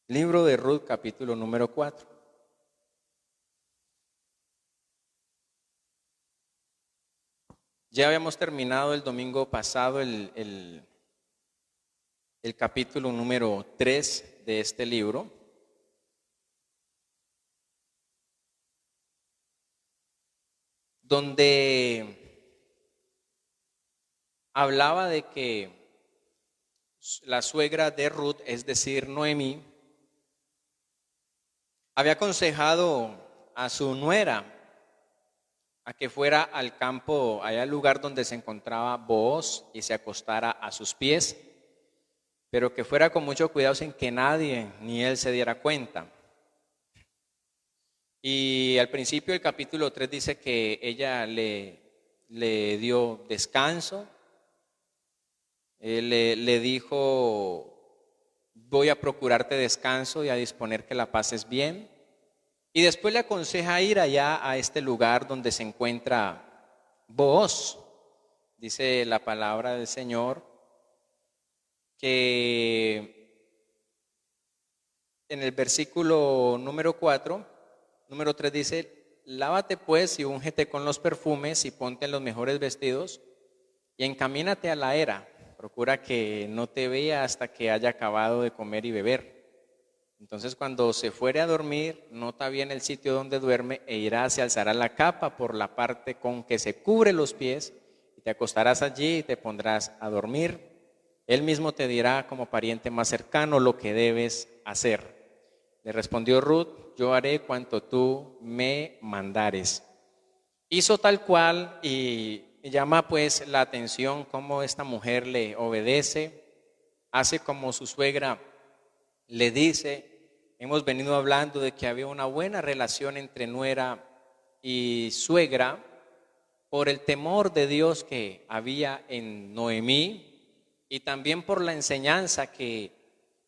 Libro de Ruth, capítulo número 4. Ya habíamos terminado el domingo pasado el capítulo número 3 de este libro, donde hablaba de que la suegra de Ruth, es decir, Noemí, había aconsejado a su nuera a que fuera al campo, allá al lugar donde se encontraba Booz, y se acostara a sus pies, pero que fuera con mucho cuidado sin que nadie ni él se diera cuenta. Y al principio del capítulo 3 dice que ella le dio descanso, le dijo: voy a procurarte descanso y a disponer que la pases bien. Y después le aconseja ir allá a este lugar donde se encuentra Booz. Dice la palabra del Señor que en el versículo número 4, número 3 dice: lávate pues y úngete con los perfumes y ponte los mejores vestidos y encamínate a la era. Procura que no te vea hasta que haya acabado de comer y beber. Entonces, cuando se fuere a dormir, nota bien el sitio donde duerme e irá, se alzará la capa por la parte con que se cubre los pies y te acostarás allí y te pondrás a dormir. Él mismo te dirá como pariente más cercano lo que debes hacer. Le respondió Ruth: yo haré cuanto tú me mandares. Hizo tal cual y llama pues la atención cómo esta mujer le obedece, hace como su suegra le dice. Hemos venido hablando de que había una buena relación entre nuera y suegra por el temor de Dios que había en Noemí y también por la enseñanza que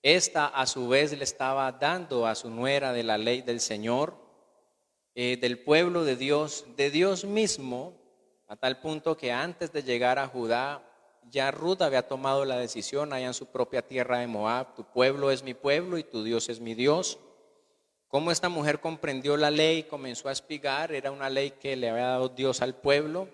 ésta a su vez le estaba dando a su nuera de la ley del Señor, del pueblo de Dios mismo, a tal punto que antes de llegar a Judá, ya Ruth había tomado la decisión allá en su propia tierra de Moab: tu pueblo es mi pueblo y tu Dios es mi Dios. Cómo esta mujer comprendió la ley, comenzó a espigar. Era una ley que le había dado Dios al pueblo,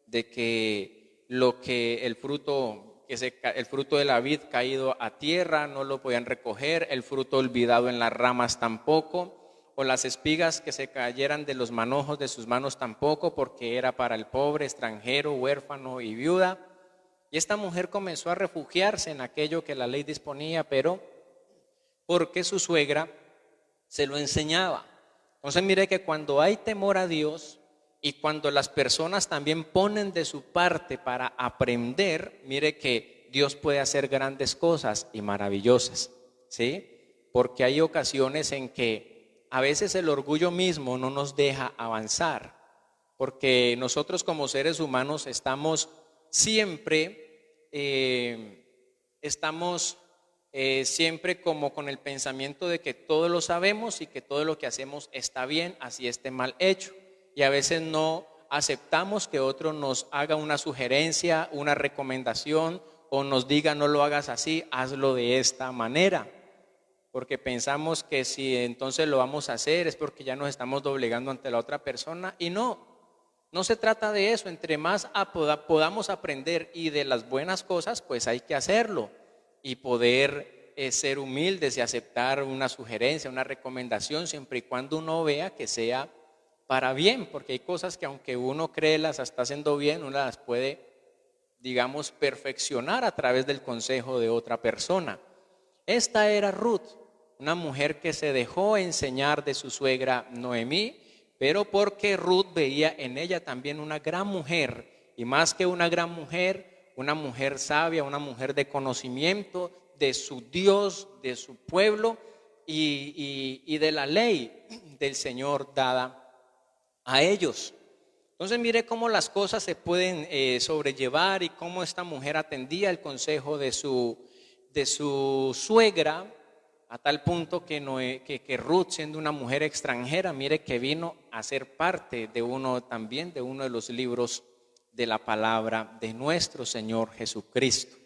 de que el fruto de la vid caído a tierra no lo podían recoger, el fruto olvidado en las ramas tampoco, o las espigas que se cayeran de los manojos de sus manos tampoco, porque era para el pobre, extranjero, huérfano y viuda. Y esta mujer comenzó a refugiarse en aquello que la ley disponía, pero porque su suegra se lo enseñaba. Entonces mire que cuando hay temor a Dios y cuando las personas también ponen de su parte para aprender, mire que Dios puede hacer grandes cosas y maravillosas, ¿sí? Porque hay ocasiones en que a veces el orgullo mismo no nos deja avanzar, porque nosotros como seres humanos estamos siempre, siempre como con el pensamiento de que todo lo sabemos y que todo lo que hacemos está bien, así esté mal hecho. Y a veces no aceptamos que otro nos haga una sugerencia, una recomendación, o nos diga: no lo hagas así, hazlo de esta manera. Porque pensamos que si entonces lo vamos a hacer es porque ya nos estamos doblegando ante la otra persona. Y no se trata de eso. Entre más podamos aprender y de las buenas cosas, pues hay que hacerlo y poder ser humildes y aceptar una sugerencia, una recomendación, siempre y cuando uno vea que sea para bien, porque hay cosas que aunque uno cree las está haciendo bien, uno las puede, digamos, perfeccionar a través del consejo de otra persona. Esta era Ruth, una mujer que se dejó enseñar de su suegra Noemí, pero porque Ruth veía en ella también una gran mujer, y más que una gran mujer, una mujer sabia, una mujer de conocimiento de su Dios, de su pueblo y de la ley del Señor dada a ellos. Entonces mire cómo las cosas se pueden sobrellevar y cómo esta mujer atendía el consejo de su suegra, a tal punto que Ruth, siendo una mujer extranjera, mire que vino a ser parte de uno de los libros de la palabra de nuestro Señor Jesucristo.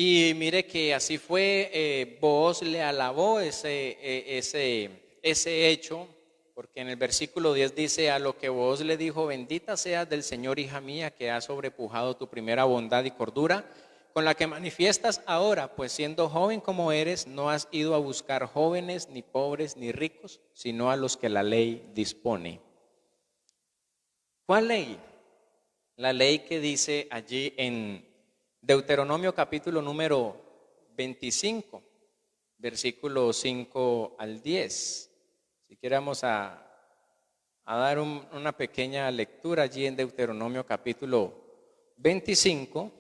Y mire que así fue, Booz le alabó ese hecho, porque en el versículo 10 dice: a lo que Booz le dijo: bendita seas del Señor, hija mía, que has sobrepujado tu primera bondad y cordura, con la que manifiestas ahora, pues siendo joven como eres, no has ido a buscar jóvenes, ni pobres, ni ricos, sino a los que la ley dispone. ¿Cuál ley? La ley que dice allí en Deuteronomio capítulo número 25, versículos 5 al 10. Si queramos a dar una pequeña lectura allí en Deuteronomio capítulo 25.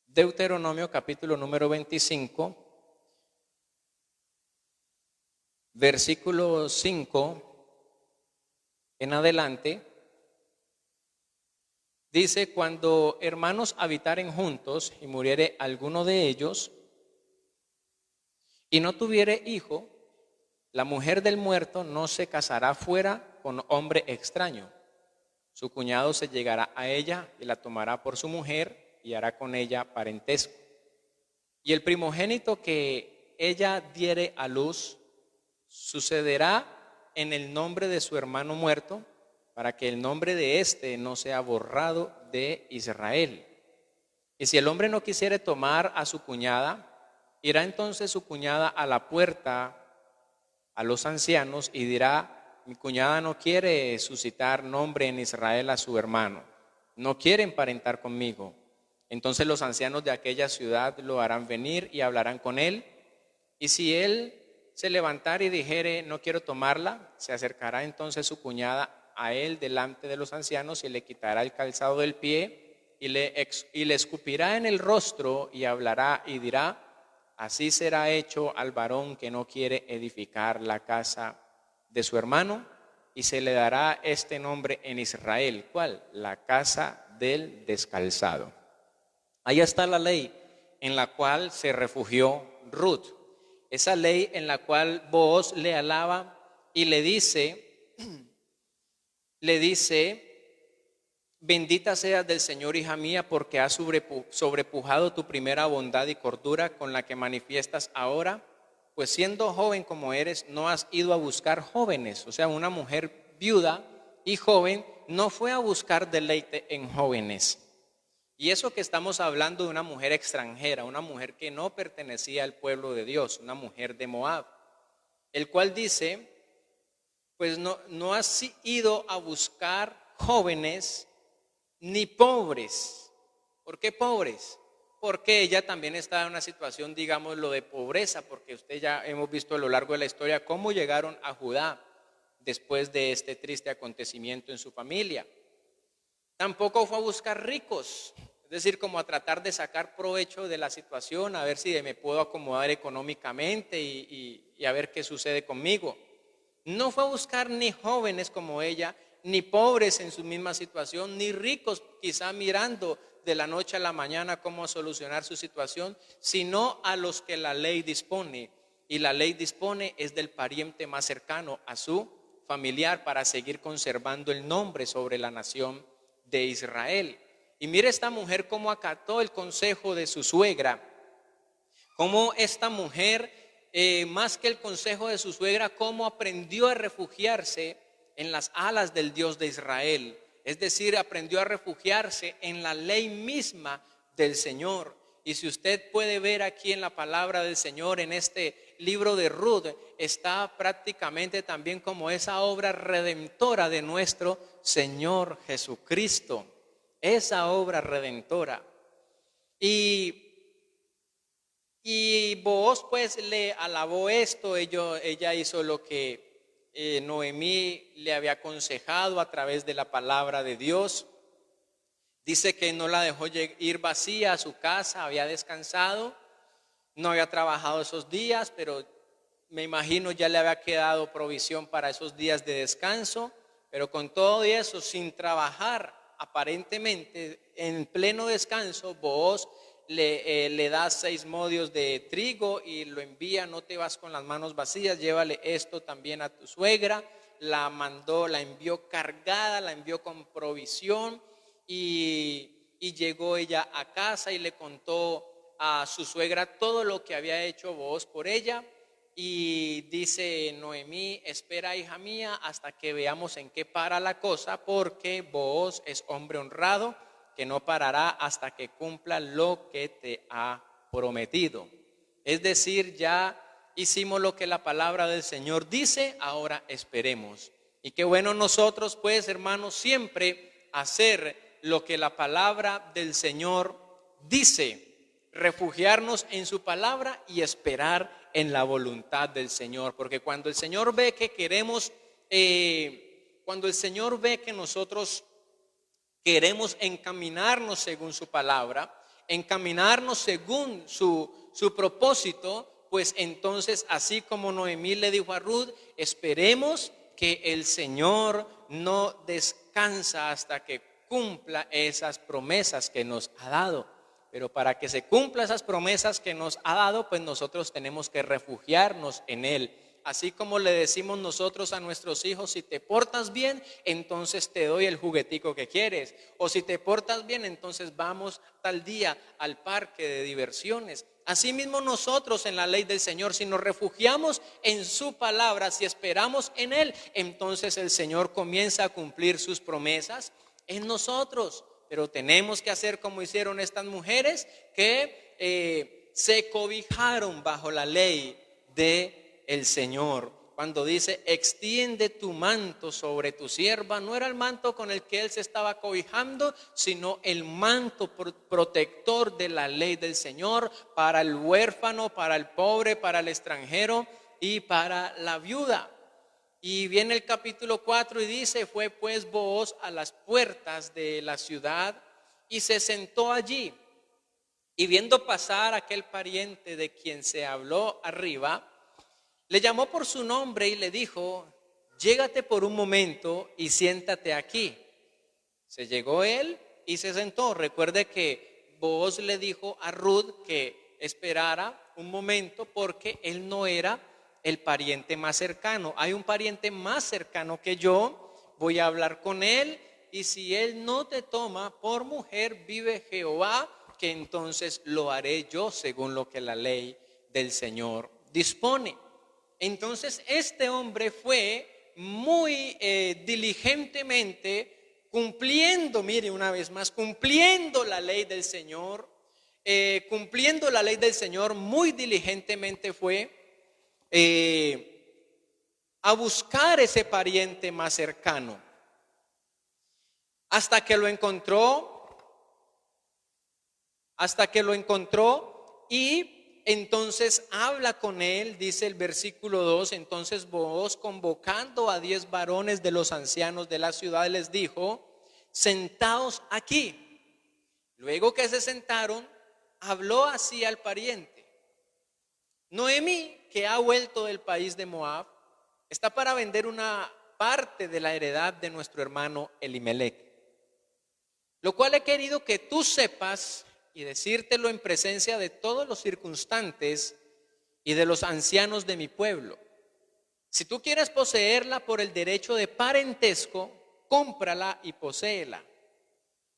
Deuteronomio capítulo número 25, versículo 5 en adelante. Dice: cuando hermanos habitaren juntos y muriere alguno de ellos y no tuviere hijo, la mujer del muerto no se casará fuera con hombre extraño. Su cuñado se llegará a ella y la tomará por su mujer y hará con ella parentesco. Y el primogénito que ella diere a luz sucederá en el nombre de su hermano muerto, para que el nombre de éste no sea borrado de Israel. Y si el hombre no quisiere tomar a su cuñada, irá entonces su cuñada a la puerta a los ancianos y dirá: mi cuñada no quiere suscitar nombre en Israel a su hermano, no quiere emparentar conmigo. Entonces los ancianos de aquella ciudad lo harán venir y hablarán con él. Y si él se levantare y dijere: no quiero tomarla, se acercará entonces su cuñada a él delante de los ancianos y le quitará el calzado del pie y le escupirá en el rostro y hablará y dirá: así será hecho al varón que no quiere edificar la casa de su hermano, y se le dará este nombre en Israel. ¿Cuál? La casa del descalzado. Ahí está la ley en la cual se refugió Ruth. Esa ley en la cual Booz le alaba y le dice: bendita seas del Señor, hija mía, porque has sobrepujado tu primera bondad y cordura, con la que manifiestas ahora, pues siendo joven como eres, no has ido a buscar jóvenes. O sea, una mujer viuda y joven no fue a buscar deleite en jóvenes. Y eso que estamos hablando de una mujer extranjera, una mujer que no pertenecía al pueblo de Dios, una mujer de Moab, el cual dice: pues no has ido a buscar jóvenes ni pobres. ¿Por qué pobres? Porque ella también está en una situación, digámoslo, de pobreza, porque usted ya hemos visto a lo largo de la historia cómo llegaron a Judá después de este triste acontecimiento en su familia. Tampoco fue a buscar ricos, es decir, como a tratar de sacar provecho de la situación, a ver si me puedo acomodar económicamente y a ver qué sucede conmigo. No fue a buscar ni jóvenes como ella, ni pobres en su misma situación, ni ricos quizá mirando de la noche a la mañana cómo solucionar su situación, sino a los que la ley dispone. Y la ley dispone es del pariente más cercano a su familiar, para seguir conservando el nombre sobre la nación de Israel. Y mire esta mujer cómo acató el consejo de su suegra, cómo esta mujer, más que el consejo de su suegra, cómo aprendió a refugiarse en las alas del Dios de Israel. Es decir, aprendió a refugiarse en la ley misma del Señor. Y si usted puede ver aquí en la palabra del Señor, en este libro de Ruth, está prácticamente también como esa obra redentora de nuestro Señor Jesucristo. Esa obra redentora. Y Booz pues le alabó esto. Ella hizo lo que Noemí le había aconsejado a través de la palabra de Dios. Dice que no la dejó ir vacía a su casa, había descansado, no había trabajado esos días, pero me imagino ya le había quedado provisión para esos días de descanso. Pero con todo eso, sin trabajar, aparentemente en pleno descanso, Booz le da 6 modios de trigo y lo envía: no te vas con las manos vacías, llévale esto también a tu suegra. La envió cargada, la envió con provisión. y llegó ella a casa y le contó a su suegra todo lo que había hecho Booz por ella. Y dice Noemí: espera, hija mía, hasta que veamos en qué para la cosa, porque Booz es hombre honrado, que no parará hasta que cumpla lo que te ha prometido. Es decir, ya hicimos lo que la palabra del Señor dice, ahora esperemos. Y qué bueno nosotros, pues, hermanos, siempre hacer lo que la palabra del Señor dice, refugiarnos en su palabra y esperar en la voluntad del Señor. Porque cuando el Señor ve que queremos, cuando el Señor ve que nosotros queremos encaminarnos según su palabra, encaminarnos según su propósito, pues entonces, así como Noemí le dijo a Ruth, esperemos que el Señor no descansa hasta que cumpla esas promesas que nos ha dado. Pero para que se cumpla esas promesas que nos ha dado, pues nosotros tenemos que refugiarnos en Él. Así como le decimos nosotros a nuestros hijos: si te portas bien, entonces te doy el juguetico que quieres. O si te portas bien, entonces vamos tal día al parque de diversiones. Así mismo nosotros en la ley del Señor, si nos refugiamos en su palabra, si esperamos en Él, entonces el Señor comienza a cumplir sus promesas en nosotros. Pero tenemos que hacer como hicieron estas mujeres que se cobijaron bajo la ley de el Señor. Cuando dice: extiende tu manto sobre tu sierva, no era el manto con el que él se estaba cobijando, sino el manto protector de la ley del Señor para el huérfano, para el pobre, para el extranjero y para la viuda. Y viene el capítulo 4 y dice: fue pues Booz a las puertas de la ciudad y se sentó allí. Y viendo pasar aquel pariente de quien se habló arriba, le llamó por su nombre y le dijo: llégate por un momento y siéntate aquí. Se llegó él y se sentó. Recuerde que Booz le dijo a Ruth que esperara un momento porque él no era el pariente más cercano. Hay un pariente más cercano que yo, voy a hablar con él, y si él no te toma por mujer, vive Jehová, que entonces lo haré yo según lo que la ley del Señor dispone. Entonces este hombre fue muy diligentemente cumpliendo, mire una vez más, cumpliendo la ley del Señor, muy diligentemente fue a buscar ese pariente más cercano, hasta que lo encontró y entonces habla con él. Dice el versículo 2: entonces Booz, convocando a 10 varones de los ancianos de la ciudad, les dijo: sentaos aquí. Luego que se sentaron, habló así al pariente: Noemí, que ha vuelto del país de Moab, está para vender una parte de la heredad de nuestro hermano Elimelech, lo cual he querido que tú sepas y decírtelo en presencia de todos los circunstantes y de los ancianos de mi pueblo. Si tú quieres poseerla por el derecho de parentesco, cómprala y poséela.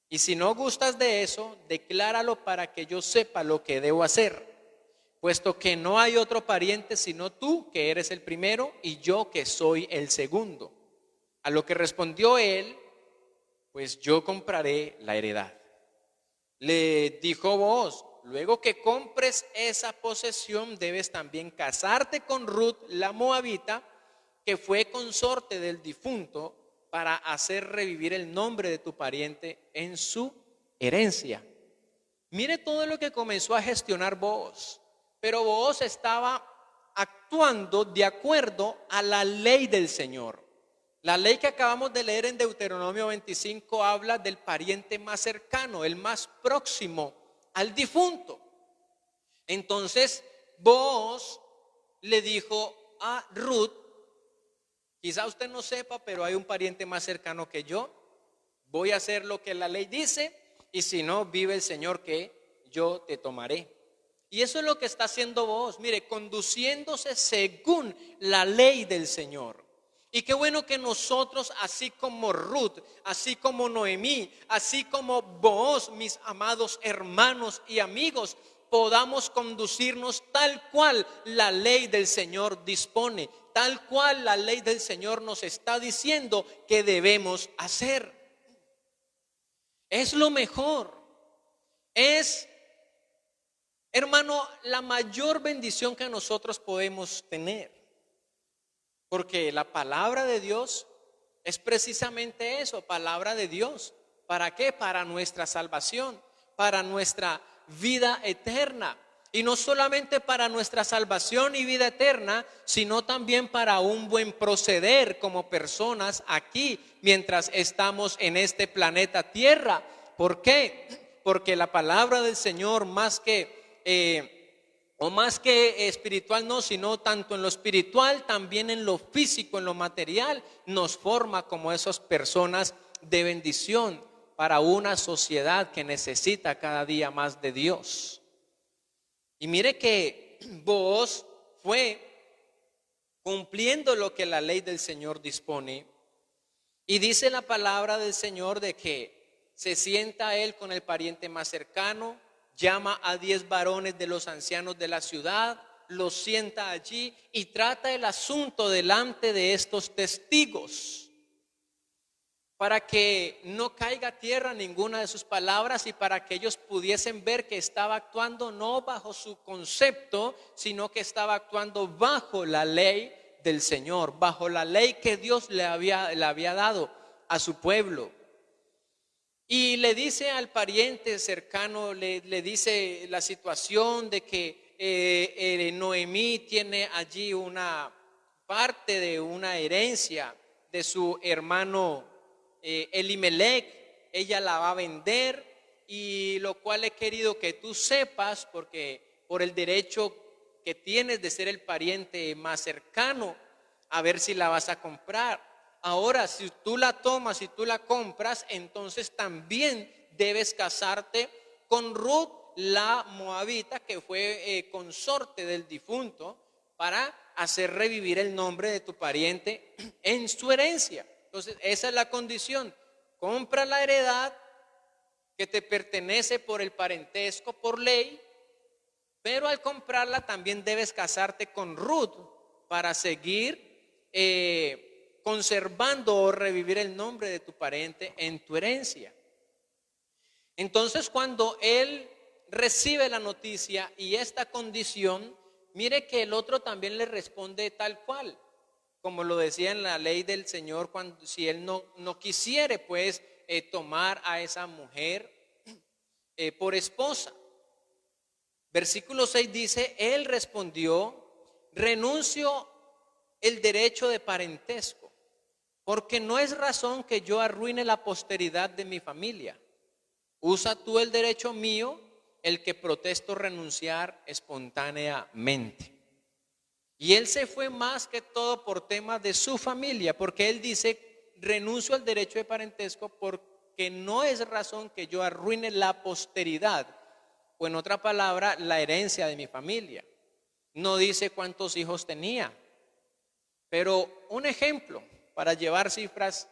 Y si no gustas de eso, decláralo para que yo sepa lo que debo hacer, puesto que no hay otro pariente sino tú, que eres el primero, y yo, que soy el segundo. A lo que respondió él: pues yo compraré la heredad. Le dijo Booz: luego que compres esa posesión, debes también casarte con Ruth la moabita, que fue consorte del difunto, para hacer revivir el nombre de tu pariente en su herencia. Mire todo lo que comenzó a gestionar Booz. Pero Booz estaba actuando de acuerdo a la ley del Señor. La ley que acabamos de leer en Deuteronomio 25 habla del pariente más cercano, el más próximo al difunto. Entonces Booz le dijo a Ruth: quizá usted no sepa, pero hay un pariente más cercano que yo. Voy a hacer lo que la ley dice, y si no, vive el Señor que yo te tomaré. Y eso es lo que está haciendo Booz, mire, conduciéndose según la ley del Señor. Y qué bueno que nosotros, así como Ruth, así como Noemí, así como Booz, mis amados hermanos y amigos, podamos conducirnos tal cual la ley del Señor dispone, tal cual la ley del Señor nos está diciendo que debemos hacer. Es lo mejor. Es, hermano, la mayor bendición que nosotros podemos tener. Porque la palabra de Dios es precisamente eso, palabra de Dios. ¿Para qué? Para nuestra salvación, para nuestra vida eterna. Y no solamente para nuestra salvación y vida eterna, sino también para un buen proceder como personas aquí mientras estamos en este planeta Tierra. ¿Por qué? Porque la palabra del Señor más que espiritual no, sino tanto en lo espiritual, también en lo físico, en lo material, nos forma como esas personas de bendición para una sociedad que necesita cada día más de Dios. Y mire que Booz fue cumpliendo lo que la ley del Señor dispone. Y dice la palabra del Señor de que se sienta él con el pariente más cercano, llama a 10 varones de los ancianos de la ciudad, los sienta allí y trata el asunto delante de estos testigos para que no caiga a tierra ninguna de sus palabras y para que ellos pudiesen ver que estaba actuando no bajo su concepto, sino que estaba actuando bajo la ley del Señor, bajo la ley que Dios le había dado a su pueblo. Y le dice al pariente cercano, le dice la situación de que Noemí tiene allí una parte de una herencia de su hermano Elimelech. Ella la va a vender, y lo cual he querido que tú sepas, porque por el derecho que tienes de ser el pariente más cercano, a ver si la vas a comprar. Ahora, si tú la tomas, si tú la compras, entonces también debes casarte con Ruth, la moabita, que fue consorte del difunto, para hacer revivir el nombre de tu pariente en su herencia. Entonces, esa es la condición. Compra la heredad que te pertenece por el parentesco, por ley, pero al comprarla también debes casarte con Ruth para seguir conservando o revivir el nombre de tu pariente en tu herencia. Entonces, cuando él recibe la noticia y esta condición, mire que el otro también le responde tal cual, como lo decía en la ley del Señor, cuando si él no quisiere pues tomar a esa mujer por esposa. Versículo 6 dice: él respondió, renuncio el derecho de parentesco, porque no es razón que yo arruine la posteridad de mi familia. Usa tú el derecho mío, el que protesto renunciar espontáneamente. Y él se fue más que todo por temas de su familia, porque él dice: renuncio al derecho de parentesco porque no es razón que yo arruine la posteridad, o en otra palabra, la herencia de mi familia. No dice cuántos hijos tenía, pero un ejemplo para llevar cifras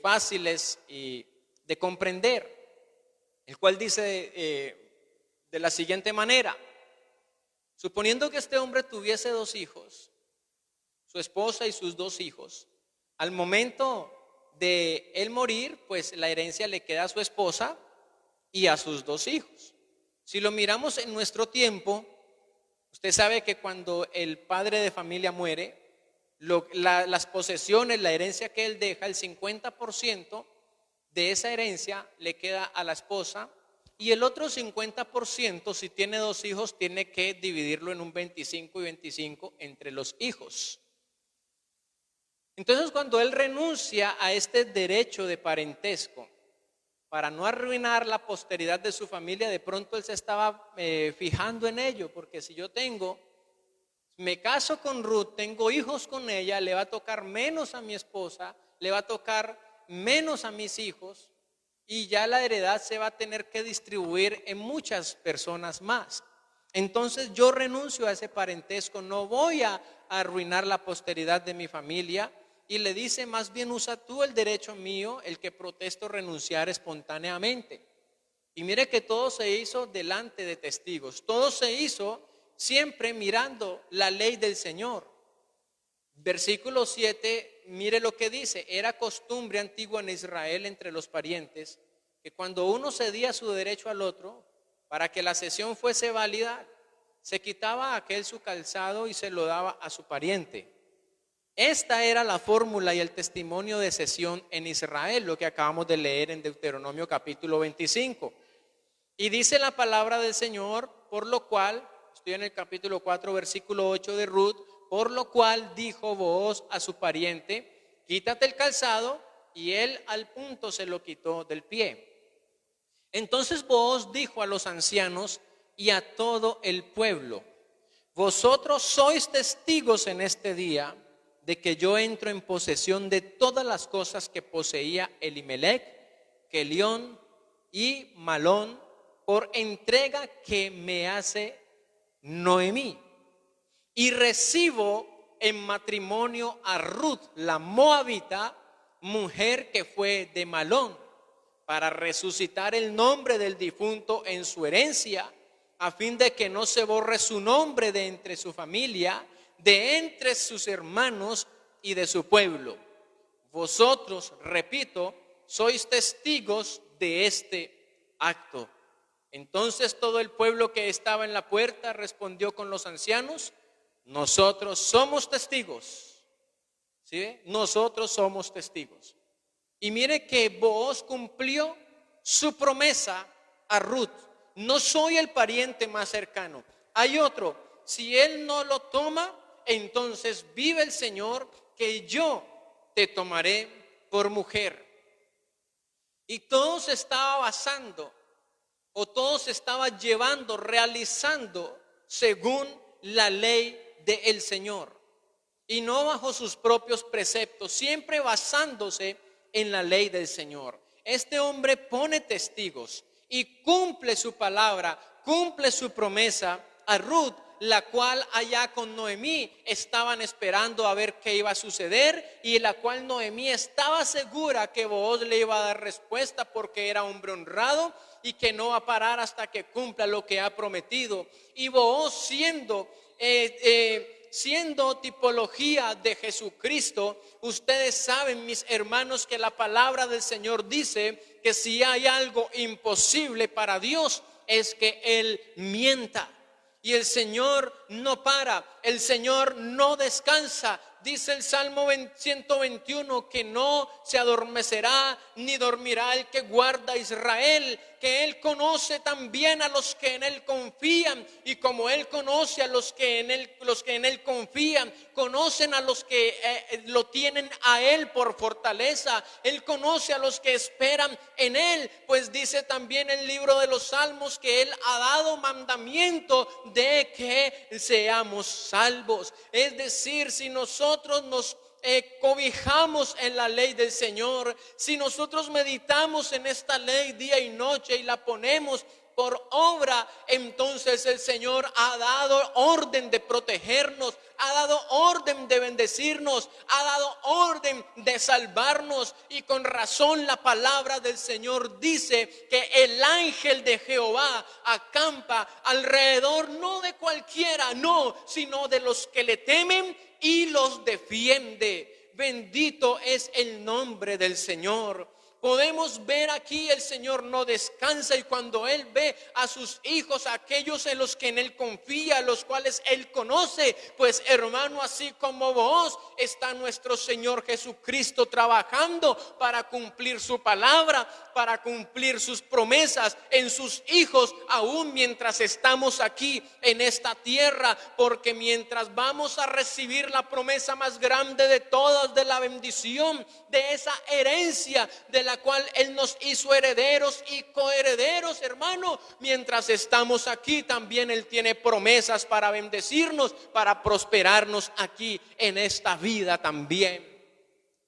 fáciles y de comprender, el cual dice de la siguiente manera: suponiendo que este hombre tuviese 2 hijos, su esposa y sus 2 hijos, al momento de él morir, pues la herencia le queda a su esposa y a sus 2 hijos. Si lo miramos en nuestro tiempo, usted sabe que cuando el padre de familia muere, las posesiones, la herencia que él deja, el 50% de esa herencia le queda a la esposa, y el otro 50%, si tiene 2 hijos, tiene que dividirlo en un 25 y 25 entre los hijos. Entonces, cuando él renuncia a este derecho de parentesco para no arruinar la posteridad de su familia, de pronto él se estaba fijando en ello, porque si yo me caso con Ruth, tengo hijos con ella, le va a tocar menos a mi esposa, le va a tocar menos a mis hijos, y ya la heredad se va a tener que distribuir en muchas personas más. Entonces yo renuncio a ese parentesco, no voy a arruinar la posteridad de mi familia, y le dice: más bien usa tú el derecho mío, el que protesto renunciar espontáneamente. Y mire que todo se hizo delante de testigos, todo se hizo siempre mirando la ley del Señor. Versículo 7, mire lo que dice: era costumbre antigua en Israel entre los parientes que cuando uno cedía su derecho al otro, para que la cesión fuese válida, se quitaba a aquel su calzado y se lo daba a su pariente. Esta era la fórmula y el testimonio de cesión en Israel, lo que acabamos de leer en Deuteronomio capítulo 25. Y dice la palabra del Señor, por lo cual, estoy en el capítulo 4, versículo 8 de Ruth, por lo cual dijo Booz a su pariente: quítate el calzado, y él al punto se lo quitó del pie. Entonces Booz dijo a los ancianos y a todo el pueblo: vosotros sois testigos en este día de que yo entro en posesión de todas las cosas que poseía Elimelech, Kelión y Malón, por entrega que me hace Noemí, y recibo en matrimonio a Ruth la moabita, mujer que fue de Malón, para resucitar el nombre del difunto en su herencia, a fin de que no se borre su nombre de entre su familia, de entre sus hermanos y de su pueblo. Vosotros, repito, sois testigos de este acto. Entonces todo el pueblo que estaba en la puerta respondió con los ancianos: nosotros somos testigos. ¿Sí ve? Nosotros somos testigos. Y mire que Booz cumplió su promesa a Ruth: no soy el pariente más cercano, hay otro. Si él no lo toma, entonces vive el Señor que yo te tomaré por mujer. Y todo se estaba basando, o todo se estaba llevando, realizando según la ley del Señor, y no bajo sus propios preceptos, siempre basándose en la ley del Señor. Este hombre pone testigos y cumple su palabra, cumple su promesa a Ruth, la cual allá con Noemí estaban esperando a ver qué iba a suceder, y la cual Noemí estaba segura que Booz le iba a dar respuesta porque era hombre honrado y que no va a parar hasta que cumpla lo que ha prometido. Y Booz, siendo tipología de Jesucristo, ustedes saben, mis hermanos, que la palabra del Señor dice que si hay algo imposible para Dios es que Él mienta. Y el Señor no para, el Señor no descansa. Dice el Salmo 121 que no se adormecerá ni dormirá el que guarda a Israel, que Él conoce también a los que en Él confían, y como Él conoce a los que en Él confían, conocen a los que lo tienen a Él por fortaleza. Él conoce a los que esperan en Él, pues dice también el libro de los Salmos que Él ha dado mandamiento de que seamos salvos. Es decir, si nosotros nos cobijamos en la ley del Señor, si nosotros meditamos en esta ley día y noche y la ponemos por obra, entonces el Señor ha dado orden de protegernos, ha dado orden de bendecirnos, ha dado orden de salvarnos. Y con razón la palabra del Señor dice que el ángel de Jehová acampa alrededor, no de cualquiera, no, sino de los que le temen y los defiende. Bendito es el nombre del Señor. Podemos ver aquí el Señor no descansa, y cuando Él ve a sus hijos, aquellos en los que en Él confía, los cuales Él conoce, pues hermano, así como vos, está nuestro Señor Jesucristo trabajando para cumplir su palabra, para cumplir sus promesas en sus hijos, aún mientras estamos aquí en esta tierra, porque mientras vamos a recibir la promesa más grande de todas, de la bendición, de esa herencia de la cual Él nos hizo herederos y coherederos, hermano, mientras estamos aquí también Él tiene promesas para bendecirnos, para prosperarnos aquí en esta vida también.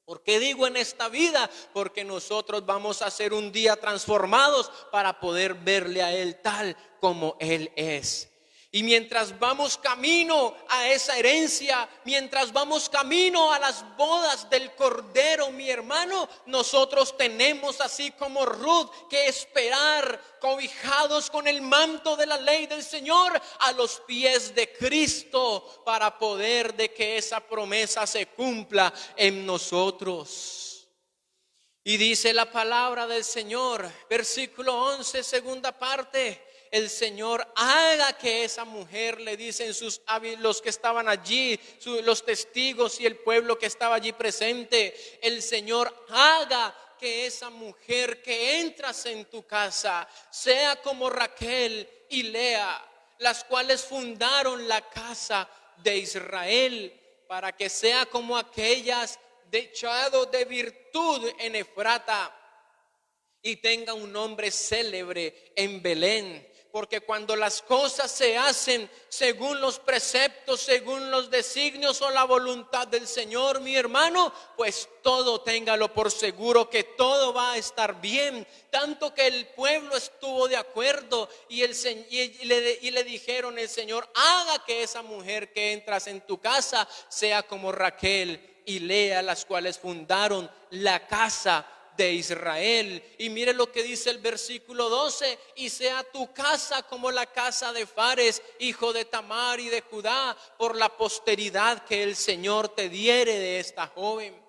¿Por qué digo en esta vida? Porque nosotros vamos a ser un día transformados para poder verle a Él tal como Él es. Y mientras vamos camino a esa herencia, mientras vamos camino a las bodas del Cordero, mi hermano, nosotros tenemos, así como Ruth, que esperar cobijados con el manto de la ley del Señor a los pies de Cristo, para poder de que esa promesa se cumpla en nosotros. Y dice la palabra del Señor, versículo 11, segunda parte: el Señor haga que esa mujer, le dicen los que estaban allí, los testigos y el pueblo que estaba allí presente, el Señor haga que esa mujer que entras en tu casa sea como Raquel y Lea, las cuales fundaron la casa de Israel, para que sea como aquellas dechado de virtud en Efrata y tenga un nombre célebre en Belén. Porque cuando las cosas se hacen según los preceptos, según los designios o la voluntad del Señor, mi hermano, pues todo téngalo por seguro que todo va a estar bien. Tanto que el pueblo estuvo de acuerdo y le dijeron: el Señor haga que esa mujer que entras en tu casa sea como Raquel y Lea, las cuales fundaron la casa de Israel. Y mire lo que dice el versículo 12: y sea tu casa como la casa de Fares, hijo de Tamar y de Judá, por la posteridad que el Señor te diere de esta joven.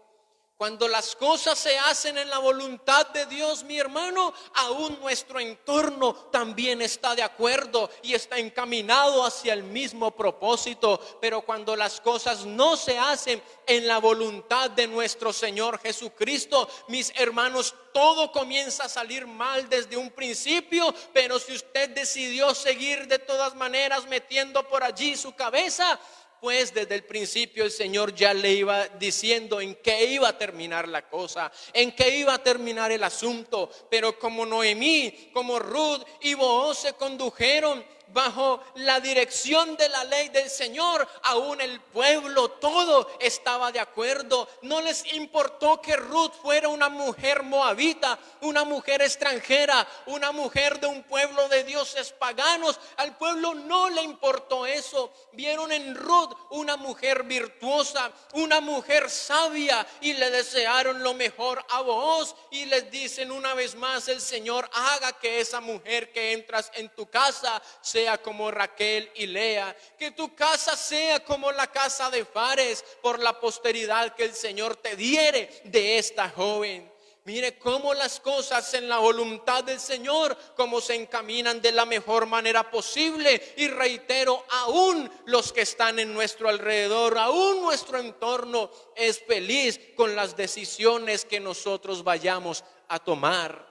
Cuando las cosas se hacen en la voluntad de Dios, mi hermano, aún nuestro entorno también está de acuerdo y está encaminado hacia el mismo propósito. Pero cuando las cosas no se hacen en la voluntad de nuestro Señor Jesucristo, mis hermanos, todo comienza a salir mal desde un principio. Pero si usted decidió seguir de todas maneras metiendo por allí su cabeza, pues desde el principio el Señor ya le iba diciendo en qué iba a terminar la cosa, en qué iba a terminar el asunto. Pero como Noemí, como Ruth y Booz se condujeron bajo la dirección de la ley del Señor, aún el pueblo todo estaba de acuerdo. No les importó que Ruth fuera una mujer moabita, una mujer extranjera, una mujer de un pueblo de dioses paganos. Al pueblo no le importó eso. Vieron en Ruth una mujer virtuosa, una mujer sabia, y le desearon lo mejor a Booz. Y les dicen una vez más: el Señor haga que esa mujer que entras en tu casa sea como Raquel y Lea, que tu casa sea como la casa de Fares, por la posteridad que el Señor te diere de esta joven. Mire cómo las cosas en la voluntad del Señor, cómo se encaminan de la mejor manera posible. Y reitero, aún los que están en nuestro alrededor, aún nuestro entorno es feliz con las decisiones que nosotros vayamos a tomar.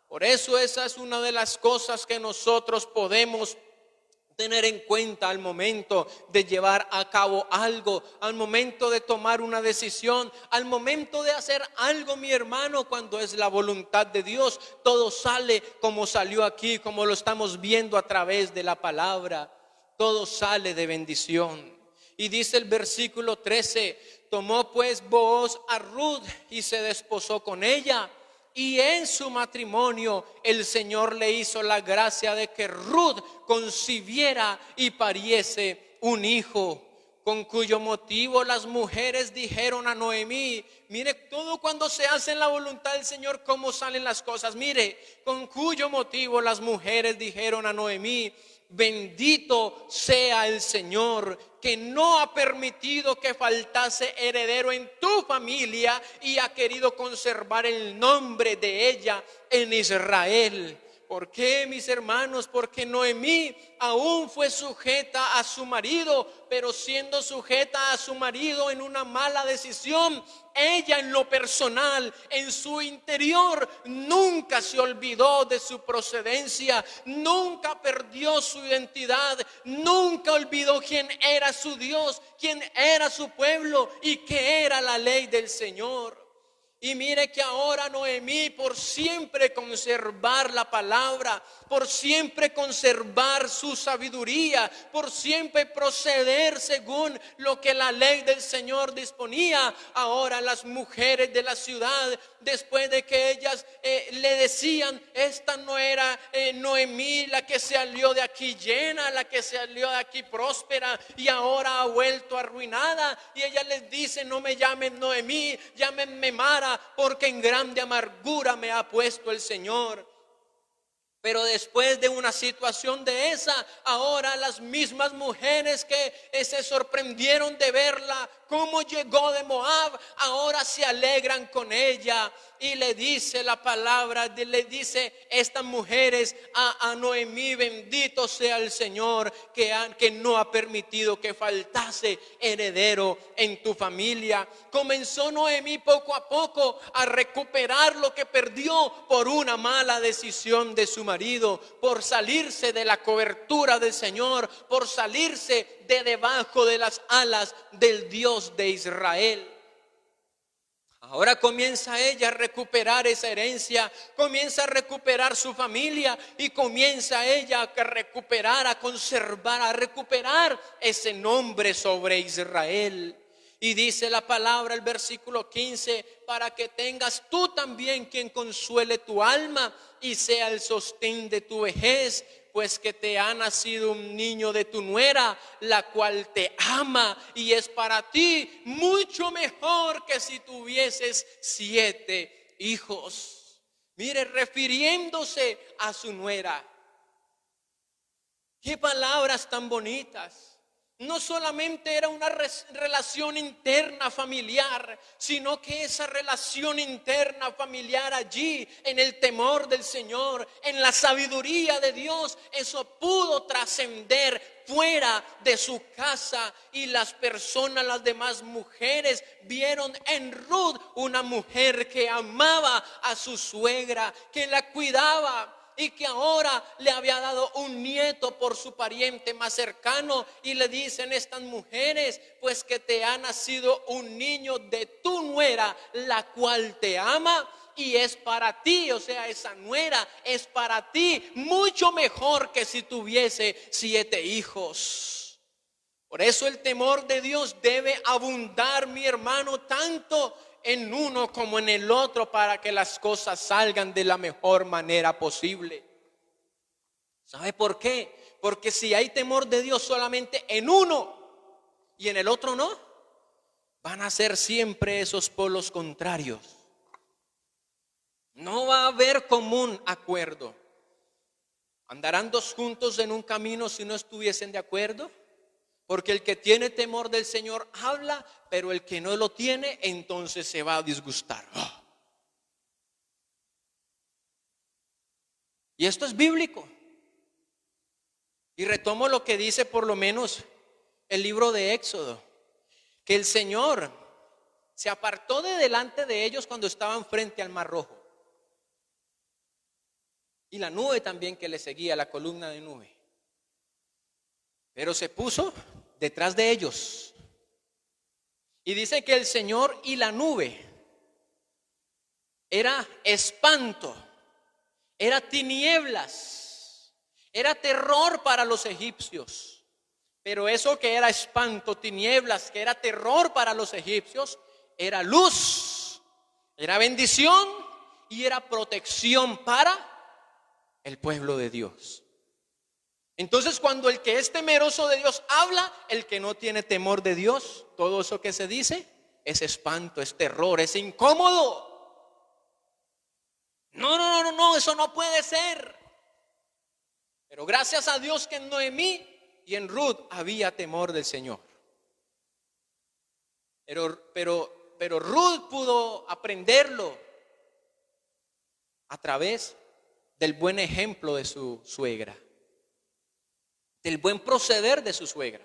Por eso esa es una de las cosas que nosotros podemos tener en cuenta al momento de llevar a cabo algo, al momento de tomar una decisión, al momento de hacer algo, mi hermano. Cuando es la voluntad de Dios, todo sale como salió aquí, como lo estamos viendo a través de la palabra. Todo sale de bendición. Y dice el versículo 13: tomó pues Booz a Ruth y se desposó con ella. Y en su matrimonio el Señor le hizo la gracia de que Ruth concibiera y pariese un hijo, con cuyo motivo las mujeres dijeron a Noemí. Mire todo cuando se hace en la voluntad del Señor, cómo salen las cosas. Mire, con cuyo motivo las mujeres dijeron a Noemí: bendito sea el Señor, que no ha permitido que faltase heredero en tu familia y ha querido conservar el nombre de ella en Israel. ¿Por qué, mis hermanos? Porque Noemí aún fue sujeta a su marido, pero siendo sujeta a su marido en una mala decisión, ella en lo personal, en su interior, nunca se olvidó de su procedencia, nunca perdió su identidad, nunca olvidó quién era su Dios, quién era su pueblo y qué era la ley del Señor. Y mire que ahora Noemí, por siempre conservar la palabra, por siempre conservar su sabiduría, por siempre proceder según lo que la ley del Señor disponía, ahora las mujeres de la ciudad, después de que ellas le decían, esta no era Noemí la que salió de aquí llena, la que salió de aquí próspera y ahora ha vuelto arruinada, y ella les dice, no me llamen Noemí, llámenme Mara, porque en grande amargura me ha puesto el Señor. Pero después de una situación de esa, ahora las mismas mujeres que se sorprendieron de verla, cómo llegó de Moab, ahora se alegran con ella. Y le dice la palabra, le dice estas mujeres a Noemí, bendito sea el Señor que no ha permitido que faltase heredero en tu familia. Comenzó Noemí poco a poco a recuperar lo que perdió por una mala decisión de su marido, por salirse de la cobertura del Señor, por salirse de debajo de las alas del Dios de Israel. Ahora comienza ella a recuperar esa herencia, comienza a recuperar su familia y comienza ella a recuperar, a conservar, a recuperar ese nombre sobre Israel. Y dice la palabra, el versículo 15, para que tengas tú también quien consuele tu alma y sea el sostén de tu vejez, pues que te ha nacido un niño de tu nuera, la cual te ama y es para ti mucho mejor que si tuvieses 7 hijos. Mire, refiriéndose a su nuera. Qué palabras tan bonitas. No solamente era una relación interna familiar, sino que esa relación interna familiar allí, en el temor del Señor, en la sabiduría de Dios, eso pudo trascender fuera de su casa. Y las personas, las demás mujeres, vieron en Ruth una mujer que amaba a su suegra, que la cuidaba, y que ahora le había dado un nieto por su pariente más cercano. Y le dicen estas mujeres, pues que te ha nacido un niño de tu nuera, la cual te ama y es para ti, o sea, esa nuera es para ti mucho mejor que si tuviese 7 hijos. Por eso el temor de Dios debe abundar, mi hermano, tanto en uno como en el otro, para que las cosas salgan de la mejor manera posible. ¿Sabe por qué? Porque si hay temor de Dios solamente en uno y en el otro no, van a ser siempre esos polos contrarios. No va a haber común acuerdo. ¿Andarán dos juntos en un camino si no estuviesen de acuerdo? Porque el que tiene temor del Señor habla, pero el que no lo tiene, entonces se va a disgustar. Y esto es bíblico. Y retomo lo que dice por lo menos el libro de Éxodo, que el Señor se apartó de delante de ellos cuando estaban frente al Mar Rojo. Y la nube también que le seguía, la columna de nube. Pero se puso detrás de ellos. Y dice que el Señor y la nube era espanto, era tinieblas, era terror para los egipcios. Pero eso que era espanto, tinieblas, que era terror para los egipcios, era luz, era bendición y era protección para el pueblo de Dios. Entonces, cuando el que es temeroso de Dios habla, el que no tiene temor de Dios, todo eso que se dice es espanto, es terror, es incómodo. No, eso no puede ser. Pero gracias a Dios que en Noemí y en Ruth había temor del Señor. Pero Ruth pudo aprenderlo a través del buen ejemplo de su suegra, del buen proceder de su suegra.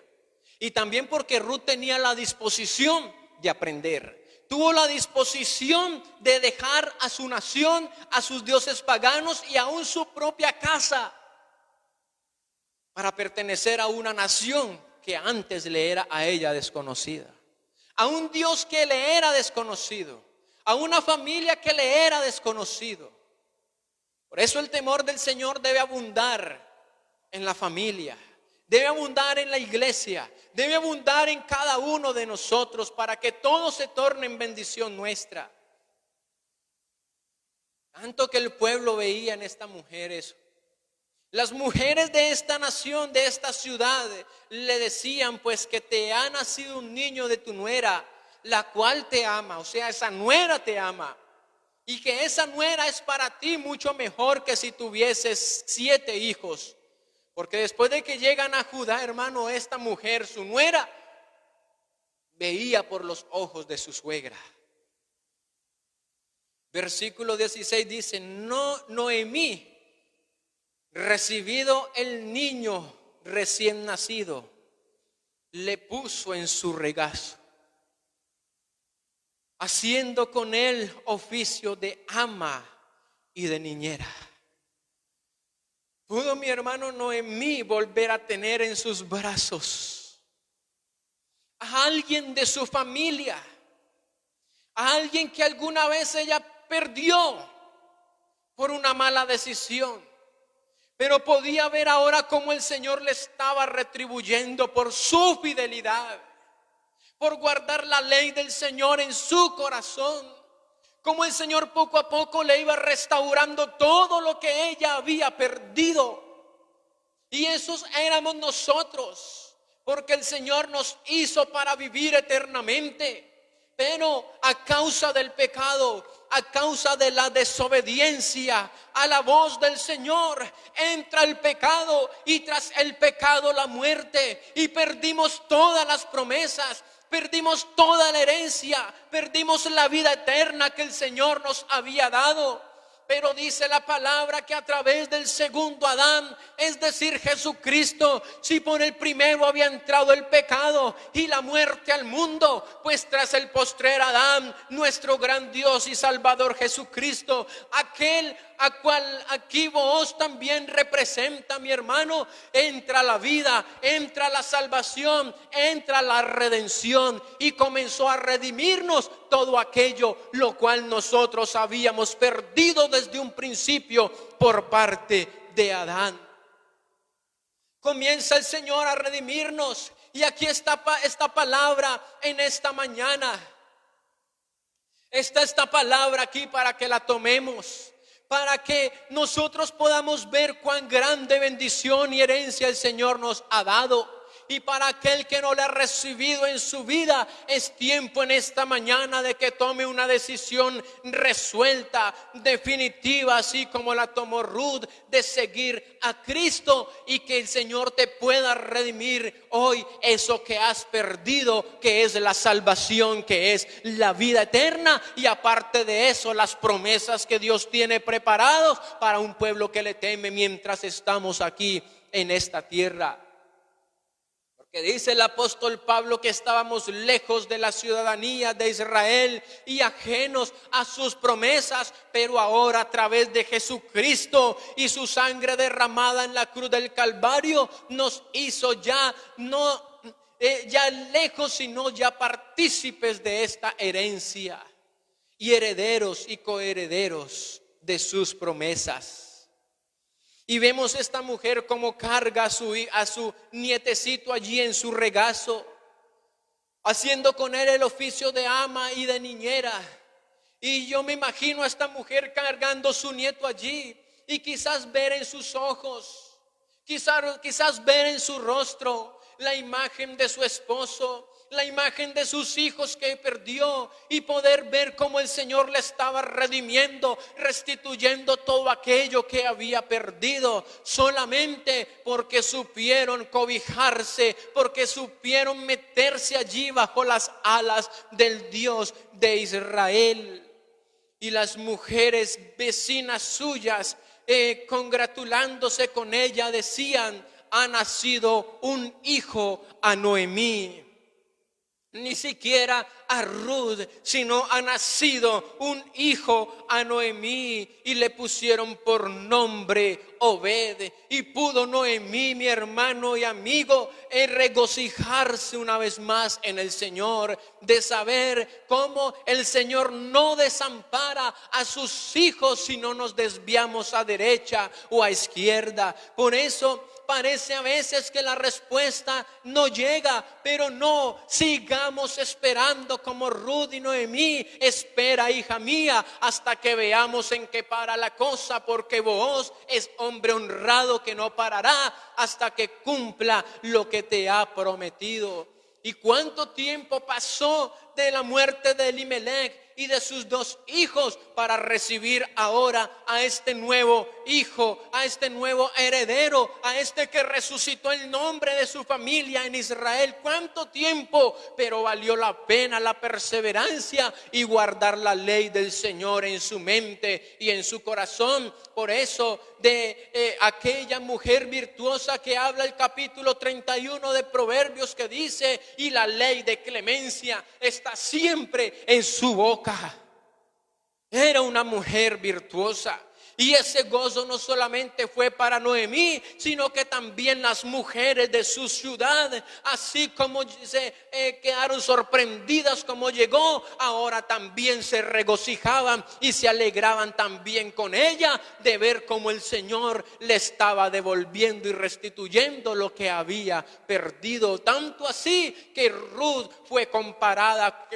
Y también porque Ruth tenía la disposición de aprender. Tuvo la disposición de dejar a su nación, a sus dioses paganos y aún su propia casa, para pertenecer a una nación que antes le era a ella desconocida, a un Dios que le era desconocido, a una familia que le era desconocido. Por eso el temor del Señor debe abundar en la familia, debe abundar en la iglesia, debe abundar en cada uno de nosotros para que todo se torne en bendición nuestra. Tanto que el pueblo veía en esta mujer eso. Las mujeres de esta nación, de esta ciudad, le decían pues que te ha nacido un niño de tu nuera, la cual te ama, o sea, esa nuera te ama. Y que esa nuera es para ti mucho mejor que si tuvieses 7 hijos. Porque después de que llegan a Judá, hermano, esta mujer, su nuera, veía por los ojos de su suegra. Versículo 16 dice: no, Noemí, recibido el niño recién nacido, le puso en su regazo, haciendo con él oficio de ama y de niñera. ¿Pudo mi hermano Noemí volver a tener en sus brazos a alguien de su familia, a alguien que alguna vez ella perdió por una mala decisión, pero podía ver ahora cómo el Señor le estaba retribuyendo por su fidelidad, por guardar la ley del Señor en su corazón? Como el Señor poco a poco le iba restaurando todo lo que ella había perdido. Y esos éramos nosotros, porque el Señor nos hizo para vivir eternamente. Pero a causa del pecado, a causa de la desobediencia a la voz del Señor, entra el pecado, y tras el pecado la muerte, y perdimos todas las promesas. Perdimos toda la herencia, perdimos la vida eterna que el Señor nos había dado. Pero dice la palabra que a través del segundo Adán, es decir, Jesucristo, si por el primero había entrado el pecado y la muerte al mundo, pues tras el postrer Adán, nuestro gran Dios y Salvador Jesucristo, aquel a cual aquí vos también representa, mi hermano, entra la vida, entra la salvación, entra la redención, y comenzó a redimirnos todo aquello lo cual nosotros habíamos perdido desde un principio por parte de Adán. Comienza el Señor a redimirnos, y aquí está esta palabra en esta mañana. Está esta palabra aquí para que la tomemos, para que nosotros podamos ver cuán grande bendición y herencia el Señor nos ha dado. Y para aquel que no le ha recibido en su vida, es tiempo en esta mañana de que tome una decisión resuelta, definitiva, así como la tomó Ruth, de seguir a Cristo, y que el Señor te pueda redimir hoy eso que has perdido, que es la salvación, que es la vida eterna, y aparte de eso, las promesas que Dios tiene preparados para un pueblo que le teme mientras estamos aquí en esta tierra. Que dice el apóstol Pablo que estábamos lejos de la ciudadanía de Israel y ajenos a sus promesas, pero ahora a través de Jesucristo y su sangre derramada en la cruz del Calvario, nos hizo ya ya lejos, sino ya partícipes de esta herencia, y herederos y coherederos de sus promesas. Y vemos esta mujer como carga a su nietecito allí en su regazo, haciendo con él el oficio de ama y de niñera. Y yo me imagino a esta mujer cargando su nieto allí, y quizás ver en sus ojos, quizás ver en su rostro la imagen de su esposo, la imagen de sus hijos que perdió, y poder ver cómo el Señor le estaba redimiendo, restituyendo todo aquello que había perdido, solamente porque supieron cobijarse, porque supieron meterse allí bajo las alas del Dios de Israel. Y las mujeres vecinas suyas, congratulándose con ella, decían: ha nacido un hijo a Noemí. ni siquiera a Ruth, sino ha nacido un hijo a Noemí y le pusieron por nombre Obed. Y pudo Noemí, mi hermano y amigo, regocijarse una vez más en el Señor, de saber cómo el Señor no desampara a sus hijos si no nos desviamos a derecha o a izquierda. Por eso parece a veces que la respuesta no llega, pero no, sigamos esperando como Ruth y Noemí. Espera, hija mía, hasta que veamos en qué para la cosa, porque Booz es hombre honrado que no parará hasta que cumpla lo que te ha prometido. ¿Y cuánto tiempo pasó de la muerte de Elimelech y de sus 2 hijos para recibir ahora a este nuevo hijo, a este nuevo heredero, a este que resucitó el nombre de su familia en Israel? ¿Cuánto tiempo? Pero valió la pena la perseverancia y guardar la ley del Señor en su mente y en su corazón. Por eso de aquella mujer virtuosa que habla el capítulo 31 de Proverbios, que dice: y la ley de clemencia está siempre en su boca. Era una mujer virtuosa. Y ese gozo no solamente fue para Noemí, sino que también las mujeres de su ciudad, así como se quedaron sorprendidas como llegó, ahora también se regocijaban y se alegraban también con ella de ver cómo el Señor le estaba devolviendo y restituyendo lo que había perdido. Tanto así que Ruth fue comparada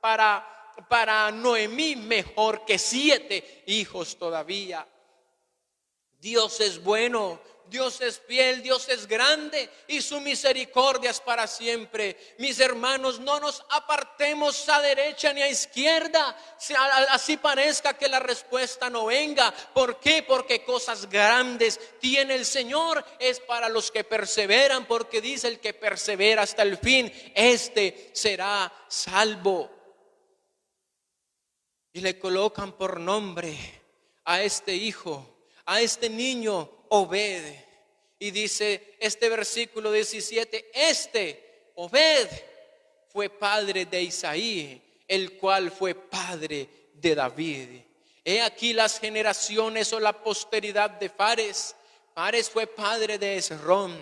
para Noemí mejor que 7 hijos todavía. Dios es bueno, Dios es fiel, Dios es grande y su misericordia es para siempre. Mis hermanos, no nos apartemos a derecha ni a izquierda, así parezca que la respuesta no venga. ¿Por qué? Porque cosas grandes tiene el Señor, es para los que perseveran, porque dice: el que persevera hasta el fin, este será salvo. Y le colocan por nombre a este hijo, a este niño, Obed. Y dice este versículo 17: Obed fue padre de Isaí, el cual fue padre de David. He aquí las generaciones o la posteridad de Fares. Fares fue padre de Esrón,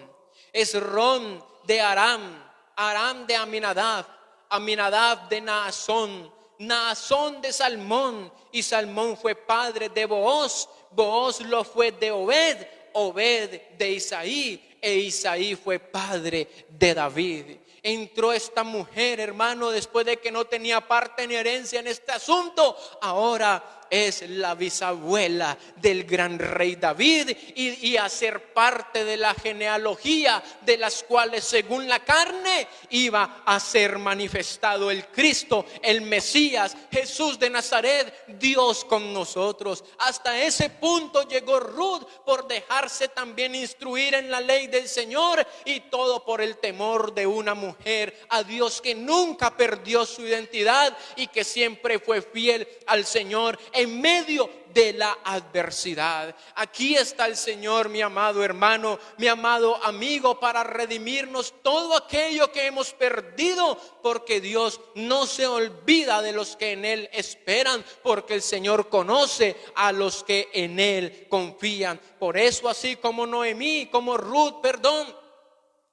Esrón de Aram, Aram de Aminadab, Aminadab de Naasón, Naasón de Salmón, y Salmón fue padre de Booz, Booz lo fue de Obed, Obed de Isaí, e Isaí fue padre de David. Entró esta mujer, hermano, después de que no tenía parte ni herencia en este asunto, ahora es la bisabuela del gran rey David y a ser parte de la genealogía de las cuales, según la carne, iba a ser manifestado el Cristo, el Mesías, Jesús de Nazaret, Dios con nosotros. Hasta ese punto llegó Ruth por dejarse también instruir en la ley del Señor, y todo por el temor de una mujer a Dios que nunca perdió su identidad y que siempre fue fiel al Señor en medio de la adversidad. Aquí está el Señor, mi amado hermano, mi amado amigo, para redimirnos todo aquello que hemos perdido, porque Dios no se olvida de los que en Él esperan, porque el Señor conoce a los que en Él confían. Por eso, así como Noemí, como Ruth,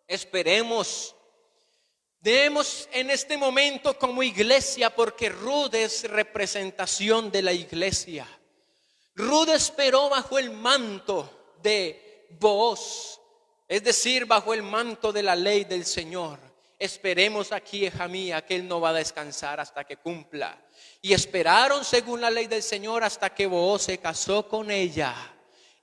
esperemos. Debemos en este momento como iglesia, porque Ruth es representación de la iglesia. Ruth esperó bajo el manto de Booz, es decir, bajo el manto de la ley del Señor. Esperemos aquí, hija mía, que Él no va a descansar hasta que cumpla. Y esperaron según la ley del Señor hasta que Booz se casó con ella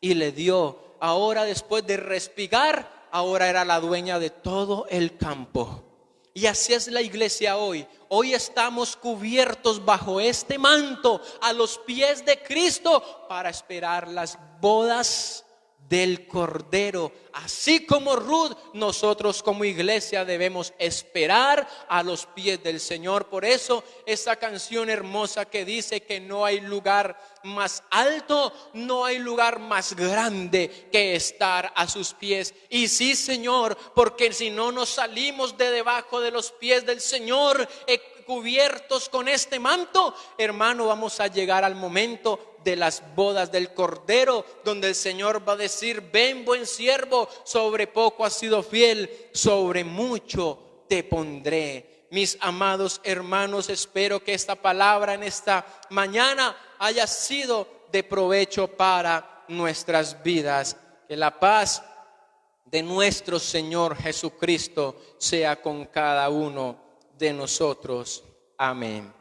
y le dio. Ahora, después de respigar, ahora era la dueña de todo el campo. Y así es la iglesia hoy. Hoy estamos cubiertos bajo este manto a los pies de Cristo para esperar las bodas del Cordero. Así como Ruth, nosotros como iglesia debemos esperar a los pies del Señor. Por eso esa canción hermosa que dice que no hay lugar más alto, no hay lugar más grande que estar a sus pies. Y sí, Señor, porque si no nos salimos de debajo de los pies del Señor, cubiertos con este manto, hermano, vamos a llegar al momento de las bodas del Cordero, donde el Señor va a decir: ven, buen siervo, sobre poco has sido fiel, sobre mucho te pondré. Mis amados hermanos, espero que esta palabra en esta mañana haya sido de provecho para nuestras vidas. Que la paz de nuestro Señor Jesucristo sea con cada uno de nosotros. Amén.